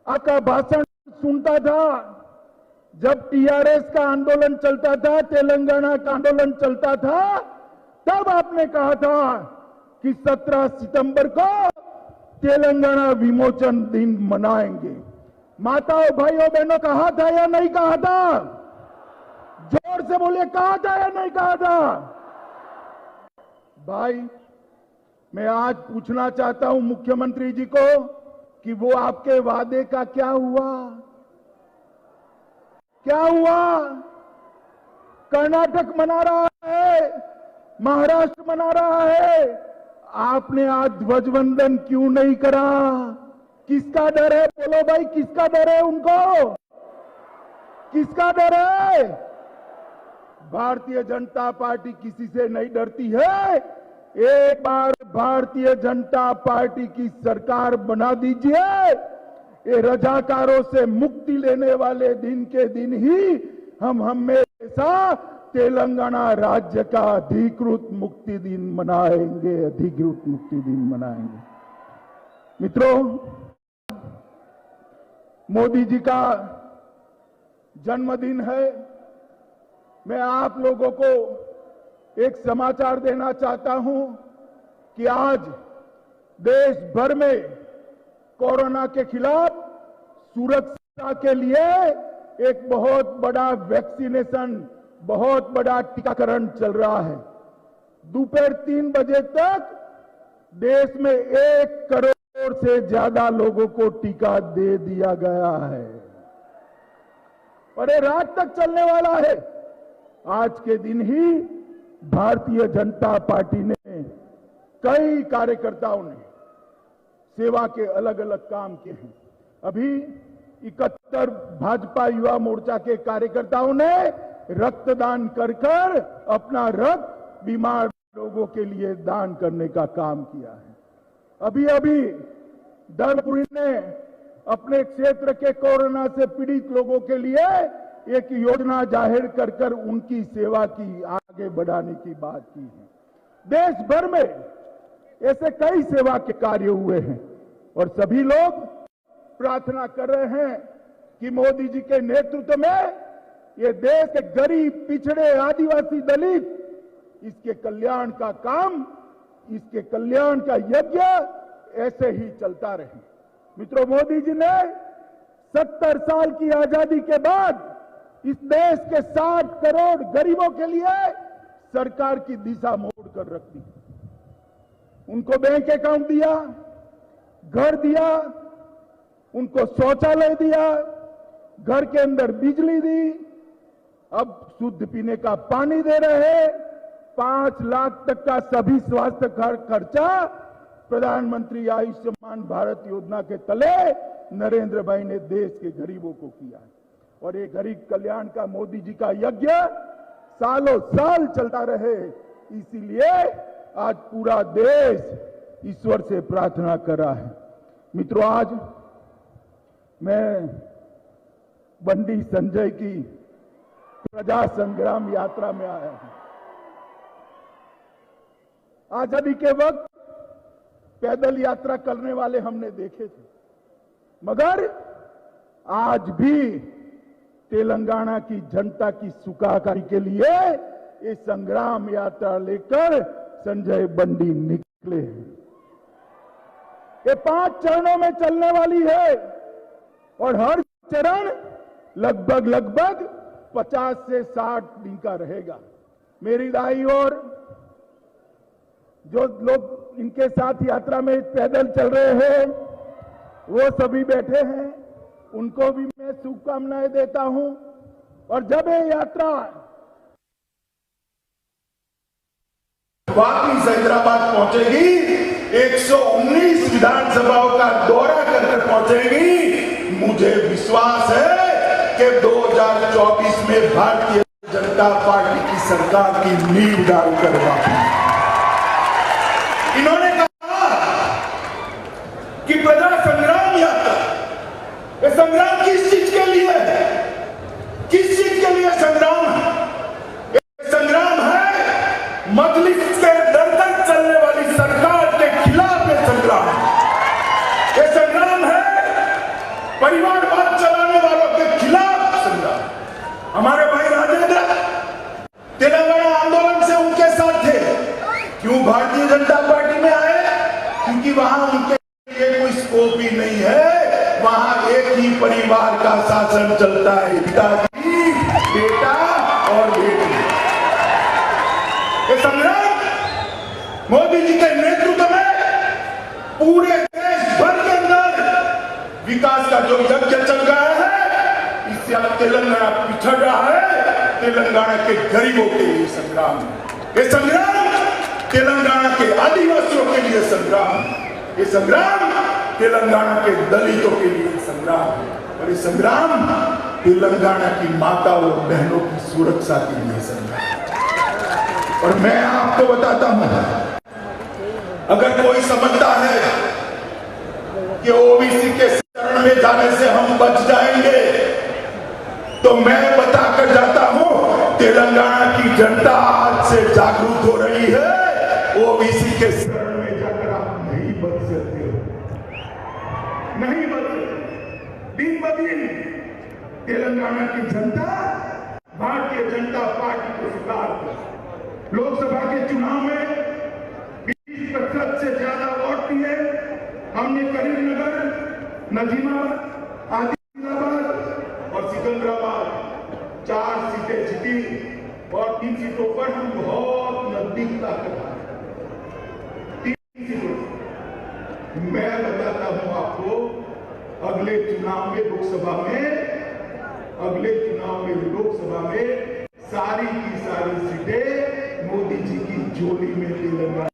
आपका भाषण सुनता था, जब टीआरएस का आंदोलन चलता था, तेलंगाना का आंदोलन चलता था, तब आपने कहा था कि 17 सितंबर को तेलंगाना विमोचन दिन मनाएंगे। माताओं, भाइयों, बहनों, कहा था या नहीं कहा था? जोर से बोलिए, कहा था या नहीं कहा था? भाई, मैं आज पूछना चाहता हूं मुख्यमंत्री जी को कि वो आपके वादे का क्या हुआ? क्या हुआ? कर्नाटक मना रहा है, महाराष्ट्र मना रहा है, आपने आज ध्वजवंदन क्यों नहीं करा? किसका डर है? बोलो भाई, किसका डर है उनको? किसका डर है? भारतीय जनता पार्टी किसी से नहीं डरती है। एक बार भारतीय जनता पार्टी की सरकार बना दीजिए, ये रजाकारों से मुक्ति लेने वाले दिन के दिन ही हम हमेशा तेलंगाना राज्य का अधिकृत मुक्ति दिन मनाएंगे, अधिकृत मुक्ति दिन मनाएंगे। मित्रों, मोदी जी का जन्मदिन है। मैं आप लोगों को एक समाचार देना चाहता हूं कि आज देश भर में कोरोना के खिलाफ सुरक्षा के लिए एक बहुत बड़ा वैक्सीनेशन, बहुत बड़ा टीकाकरण चल रहा है। दोपहर 3 बजे तक देश में 1 करोड़ से ज्यादा लोगों को टीका दे दिया गया है और ये रात तक चलने वाला है। आज के दिन ही भारतीय जनता पार्टी ने, कई कार्यकर्ताओं ने सेवा के अलग अलग काम किए हैं। अभी 71 भाजपा युवा मोर्चा के कार्यकर्ताओं ने रक्तदान कर अपना रक्त बीमार लोगों के लिए दान करने का काम किया है। अभी अभी धर्मपुरी ने अपने क्षेत्र के कोरोना से पीड़ित लोगों के लिए एक योजना जाहिर कर उनकी सेवा की, आगे बढ़ाने की बात की है। देश भर में ऐसे कई सेवा के कार्य हुए हैं और सभी लोग प्रार्थना कर रहे हैं कि मोदी जी के नेतृत्व में ये देश के गरीब, पिछड़े, आदिवासी, दलित, इसके कल्याण का काम, इसके कल्याण का यज्ञ ऐसे ही चलता रहे। मित्रों, मोदी जी ने 70 साल की आजादी के बाद इस देश के 60 करोड़ गरीबों के लिए सरकार की दिशा मोड़ कर रख दी। उनको बैंक अकाउंट दिया, घर दिया, उनको शौचालय दिया, घर के अंदर बिजली दी, अब शुद्ध पीने का पानी दे रहे हैं। 5 लाख तक का सभी स्वास्थ्य खर्चा प्रधानमंत्री आयुष्मान भारत योजना के तले नरेंद्र भाई ने देश के गरीबों को किया है। और ये गरीब कल्याण का मोदी जी का यज्ञ सालों साल चलता रहे, इसीलिए आज पूरा देश ईश्वर से प्रार्थना कर रहा है। मित्रों, आज मैं बंडी संजय की प्रजा संग्राम यात्रा में आया हूं। आजादी के वक्त पैदल यात्रा करने वाले हमने देखे थे, मगर आज भी तेलंगाना की जनता की सुखाकारी के लिए ये संग्राम यात्रा लेकर संजय बंडी निकले हैं। ये 5 चरणों में चलने वाली है और हर चरण लगभग 50 से 60 दिन का रहेगा। मेरी दाई और जो लोग इनके साथ यात्रा में पैदल चल रहे हैं वो सभी बैठे हैं, उनको भी मैं शुभकामनाएं देता हूं। और जब ये यात्रा वापिस हैदराबाद पहुंचेगी, 119 विधानसभाओं का दौरा कर पहुंचेगी, मुझे विश्वास है कि 2024 में भारतीय जनता पार्टी की सरकार की नींव डालकर वापस। इन्होंने कहा कि प्रजा संग्राम यात्रा, ये संग्राम किस चीज के लिए है? किस चीज के लिए संग्राम है? ये संग्राम है मजलिस के दर तक चलने वाली सरकार के खिलाफ ये संग्राम है। ये संग्राम है क्योंकि वहां उनके लिए कोई स्कोप ही नहीं है। वहां एक ही परिवार का शासन चलता है, पिताजी, बेटा और बेटी। ये संग्राम मोदी जी के नेतृत्व में पूरे देश भर के अंदर विकास का जो यज्ञ चल रहा है, इससे अब तेलंगाना पिछड़ रहा है। तेलंगाना के गरीबों के लिए संग्राम, ये संग्राम तेलंगाना के आदिवासियों के लिए संग्राम, ये संग्राम तेलंगाना के दलितों के लिए संग्राम, और ये संग्राम तेलंगाना की माता और बहनों की सुरक्षा के लिए संग्राम। और मैं आपको बताता हूं, अगर कोई समझता है कि ओबीसी के शरण में जाने से हम बच जाएंगे, तो मैं बताकर जाता हूं, तेलंगाना की जनता आज से जागरूक हो रही है। ओबीसी के शरण में जाकर आप नहीं बच सकते हो, नहीं बच सकते। दिन ब दिन तेलंगाना की जनता भारतीय जनता पार्टी को स्वीकार कर लोकसभा के चुनाव में 20% से ज्यादा वोट दिए। हमने करीमनगर, नजीमाबाद, आदिलाबाद और सिकंदराबाद 4 सीटें जीती और 3 सीटों पर हम बहुत नजदीक ताकत आए। 3 सीटों मैं बताता हूं आपको, अगले चुनाव में लोकसभा में सारी की सारी सीटें मोदी जी की झोली में तेलंगाना